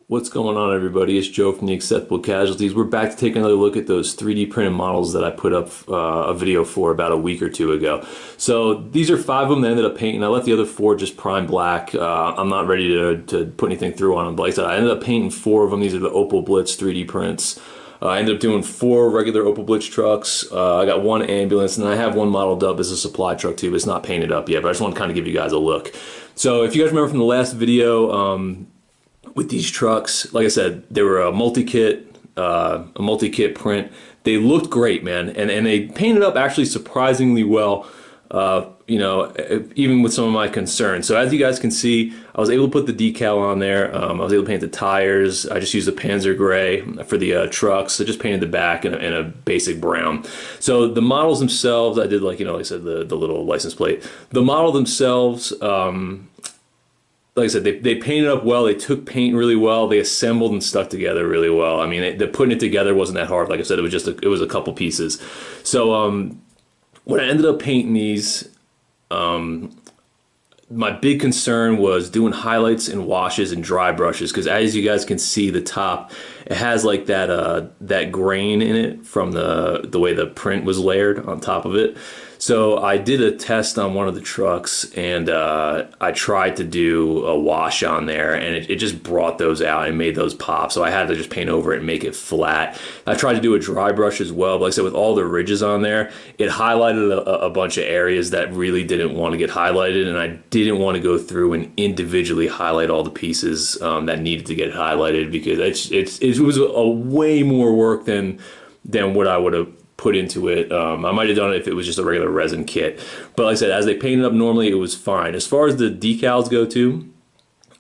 What's going on, everybody? It's Joe from the Acceptable Casualties. We're back to take another look at those 3D printed models that I put up a video for about a week or two ago. So these are 5 of them that I ended up painting. I left the other 4 just prime black. I'm not ready to put anything through on them. But like I said, I ended up painting 4 of them. These are the Opel Blitz 3D prints. I ended up doing 4 regular Opel Blitz trucks. I got 1 ambulance, and then I have 1 modeled up as a supply truck too, but it's not painted up yet. But I just want to kind of give you guys a look. So if you guys remember from the last video, with these trucks, like I said, they were a multi-kit print. They looked great, man, and they painted up actually surprisingly well, you know, even with some of my concerns. So as you guys can see, I was able to put the decal on there. I was able to paint the tires. I just used a Panzer Gray for the trucks. I just painted the back in a basic brown. So the models themselves, I did, like, you know, like I said, the little license plate. The model themselves, like I said, they painted up well. They took paint really well. They assembled and stuck together really well. I mean, the putting it together wasn't that hard. Like I said, it was just it was a couple pieces. So when I ended up painting these, my big concern was doing highlights and washes and dry brushes, because as you guys can see, the top, it has like that grain in it from the way the print was layered on top of it. So I did a test on one of the trucks, and I tried to do a wash on there, and it just brought those out and made those pop. So I had to just paint over it and make it flat. I tried to do a dry brush as well, but like I said, with all the ridges on there, it highlighted a bunch of areas that really didn't want to get highlighted, and I didn't want to go through and individually highlight all the pieces that needed to get highlighted, because it was a way more work than what I would have put into it. I might have done it if it was just a regular resin kit, but like I said, as they painted up normally, it was fine. As far as the decals go too,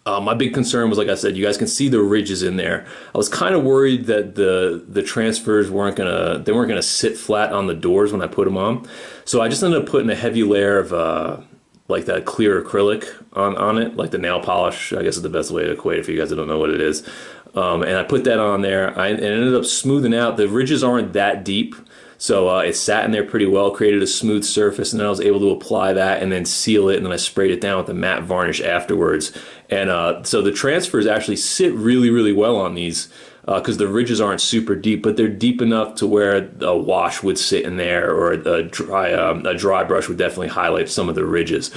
my big concern was, like I said, you guys can see the ridges in there. I was kind of worried that the transfers weren't gonna sit flat on the doors when I put them on, so I just ended up putting a heavy layer of like that clear acrylic on it, like the nail polish, I guess is the best way to equate it for you guys that don't know what it is. And I put that on there. It ended up smoothing out. The ridges aren't that deep, so it sat in there pretty well, created a smooth surface, and then I was able to apply that and then seal it, and then I sprayed it down with a matte varnish afterwards. And so the transfers actually sit really, really well on these, because the ridges aren't super deep, but they're deep enough to where a wash would sit in there, or a dry brush would definitely highlight some of the ridges.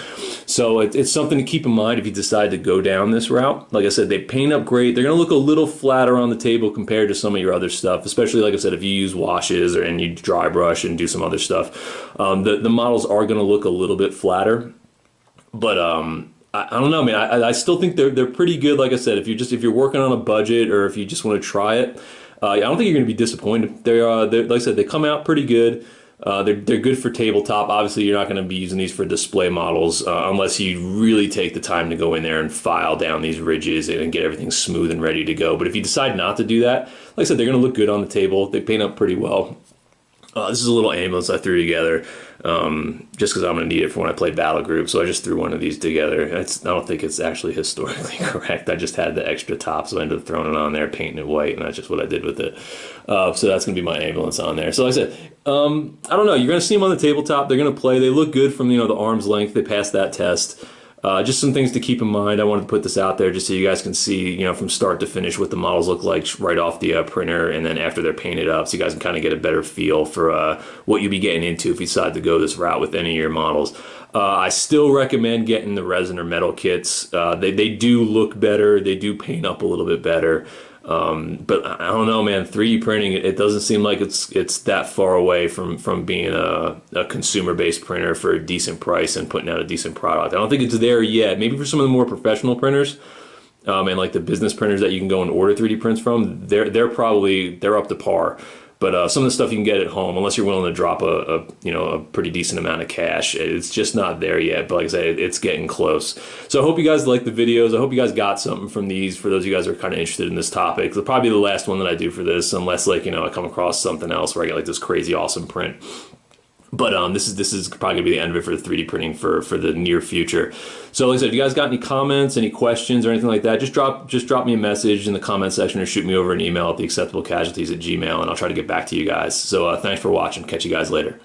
So it's something to keep in mind if you decide to go down this route. Like I said, they paint up great. They're going to look a little flatter on the table compared to some of your other stuff, especially, like I said, if you use washes and you dry brush and do some other stuff. The models are going to look a little bit flatter, but I don't know, man. I still think they're pretty good. Like I said, if you're working on a budget, or if you just want to try it, I don't think you're going to be disappointed. They're like I said, they come out pretty good. They're good for tabletop. Obviously, you're not going to be using these for display models unless you really take the time to go in there and file down these ridges and get everything smooth and ready to go. But if you decide not to do that, like I said, they're going to look good on the table. They paint up pretty well. This is a little ambulance I threw together just because I'm going to need it for when I play battle group, so I just threw one of these together. I don't think it's actually historically correct. I just had the extra top, so I ended up throwing it on there, painting it white, and that's just what I did with it. So that's going to be my ambulance on there. So like I said, I don't know. You're going to see them on the tabletop. They're going to play. They look good from, you know, the arm's length. They passed that test. Just some things to keep in mind. I wanted to put this out there just so you guys can see, you know, from start to finish what the models look like right off the printer, and then after they're painted up, so you guys can kind of get a better feel for what you'll be getting into if you decide to go this route with any of your models. I still recommend getting the resin or metal kits. They do look better. They do paint up a little bit better. But I don't know, man. 3D printing, it doesn't seem like it's that far away from being a consumer-based printer for a decent price and putting out a decent product. I don't think it's there yet. Maybe for some of the more professional printers, and like the business printers that you can go and order 3D prints from, they're up to par. But some of the stuff you can get at home, unless you're willing to drop a pretty decent amount of cash, it's just not there yet. But like I said, it's getting close. So I hope you guys like the videos. I hope you guys got something from these. For those of you guys who are kind of interested in this topic, it'll probably be the last one that I do for this, unless, like, you know, I come across something else where I get like this crazy awesome print. But this is probably gonna be the end of it for the 3D printing for the near future. So like I said, if you guys got any comments, any questions, or anything like that, just drop me a message in the comment section, or shoot me over an email at theacceptablecasualties@gmail.com, and I'll try to get back to you guys. So thanks for watching. Catch you guys later.